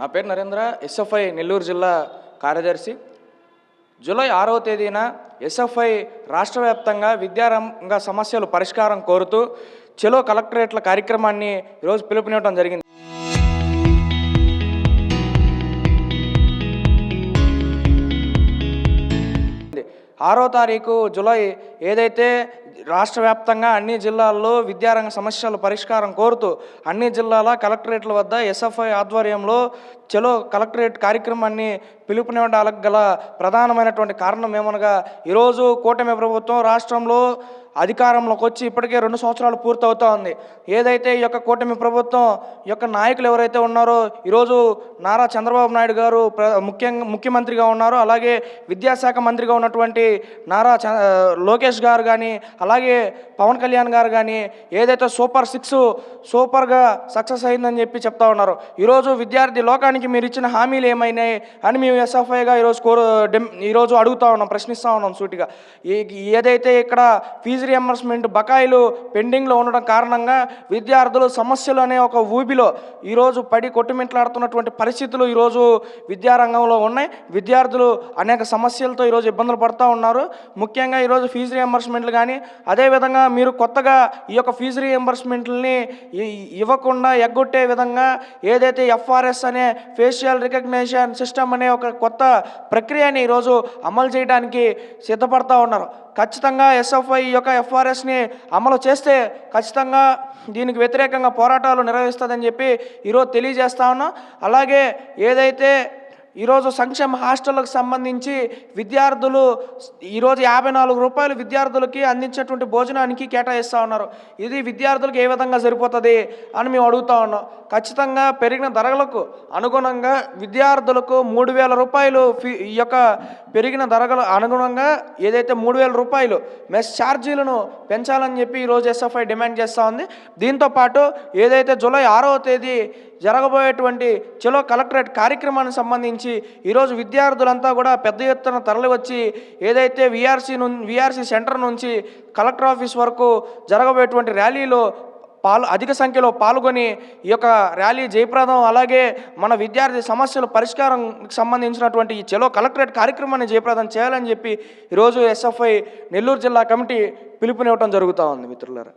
నా పేరు నరేంద్ర, ఎస్ఎఫ్ఐ నెల్లూరు జిల్లా కార్యదర్శి. జూలై 6వ తేదీన ఎస్ఎఫ్ఐ రాష్ట్ర వ్యాప్తంగా విద్యారంగ సమస్యలు పరిష్కారం కోరుతూ చెలో కలెక్టరేట్ల కార్యక్రమాన్ని ఈరోజు పిలుపునివ్వడం జరిగింది. 6వ తారీఖు జూలై ఏదైతే రాష్ట్ర వ్యాప్తంగా అన్ని జిల్లాల్లో విద్యారంగ సమస్యల పరిష్కారం కోరుతూ అన్ని జిల్లాల కలెక్టరేట్ల వద్ద ఎస్ఎఫ్ఐ ఆధ్వర్యంలో చలో కలెక్టరేట్ కార్యక్రమాన్ని పిలుపునివ్వడానికి గల ప్రధానమైనటువంటి కారణం ఏమనగా, ఈరోజు కూటమి ప్రభుత్వం రాష్ట్రంలో అధికారంలోకి వచ్చి ఇప్పటికే 2 సంవత్సరాలు పూర్తవుతూ ఉంది. ఏదైతే ఈ యొక్క కూటమి ప్రభుత్వం యొక్క నాయకులు ఎవరైతే ఉన్నారో, ఈరోజు నారా చంద్రబాబు నాయుడు గారు ముఖ్యమంత్రిగా ఉన్నారు, అలాగే విద్యాశాఖ మంత్రిగా ఉన్నటువంటి నారా లోకేష్ గారు కానీ, అలాగే పవన్ కళ్యాణ్ గారు కానీ ఏదైతే సూపర్ 6 సూపర్గా సక్సెస్ అయిందని చెప్పి చెప్తా ఉన్నారు. ఈరోజు విద్యార్థి లోకానికి మీరు ఇచ్చిన హామీలు ఏమైనాయి అని మేము ఎస్ఎఫ్ఐగా ఈరోజు అడుగుతా ఉన్నాం, ప్రశ్నిస్తూ ఉన్నాం సూటిగా. ఏదైతే ఇక్కడ ఫీజు రియంబర్స్మెంట్ బకాయిలు పెండింగ్లో ఉండడం కారణంగా విద్యార్థులు సమస్యలు అనే ఒక ఊబిలో ఈరోజు పడి కొట్టుమిట్లాడుతున్నటువంటి పరిస్థితులు ఈరోజు విద్యారంగంలో ఉన్నాయి. విద్యార్థులు అనేక సమస్యలతో ఈరోజు ఇబ్బందులు పడుతూ ఉన్నారు. ముఖ్యంగా ఈరోజు ఫీజు రియంబర్స్మెంట్లు కానీ, అదేవిధంగా మీరు కొత్తగా ఈ యొక్క ఫీజు రియంబర్స్మెంట్లని ఇవ్వకుండా ఎగ్గొట్టే విధంగా ఏదైతే ఎఫ్ఆర్ఎస్ అనే ఫేషియల్ రికగ్నిషన్ సిస్టమ్ అనే ఒక కొత్త ప్రక్రియని ఈరోజు అమలు చేయడానికి సిద్ధపడతా ఉన్నారు. ఖచ్చితంగా ఎస్ఎఫ్ఐ ఈ యొక్క ఎఫ్ఆర్ఎస్ని అమలు చేస్తే ఖచ్చితంగా దీనికి వ్యతిరేకంగా పోరాటాలు నిర్వహిస్తుందని చెప్పి ఈరోజు తెలియజేస్తా ఉన్నాం. అలాగే ఏదైతే ఈరోజు సంక్షేమ హాస్టళ్ళకు సంబంధించి విద్యార్థులు ఈరోజు 54 రూపాయలు విద్యార్థులకి అందించేటువంటి భోజనానికి కేటాయిస్తూ ఉన్నారు. ఇది విద్యార్థులకు ఏ విధంగా సరిపోతుంది అని మేము అడుగుతూ ఉన్నాం. ఖచ్చితంగా పెరిగిన ధరలకు అనుగుణంగా విద్యార్థులకు 3000 రూపాయలు ఈ యొక్క పెరిగిన ధరలు అనుగుణంగా ఏదైతే 3000 రూపాయలు మెస్ ఛార్జీలను పెంచాలని చెప్పి ఈరోజు ఎస్ఎఫ్ఐ డిమాండ్ చేస్తూ ఉంది. దీంతోపాటు ఏదైతే జూలై 6వ తేదీ జరగబోయేటువంటి చలో కలెక్టరేట్ కార్యక్రమానికి ఈరోజు విద్యార్థులంతా కూడా పెద్ద ఎత్తున తరలి వచ్చి ఏదైతే విఆర్సీ సెంటర్ నుంచి కలెక్టర్ ఆఫీస్ వరకు జరగబోయేటువంటి ర్యాలీలో అధిక సంఖ్యలో పాల్గొని ఈ యొక్క ర్యాలీ జయప్రదం, అలాగే మన విద్యార్థి సమస్యల పరిష్కారం సంబంధించినటువంటి ఈ చలో కలెక్టరేట్ కార్యక్రమాన్ని జయప్రదం చేయాలని చెప్పి ఈరోజు ఎస్ఎఫ్ఐ నెల్లూరు జిల్లా కమిటీ పిలుపునివ్వడం జరుగుతూ ఉంది. మిత్రులారా.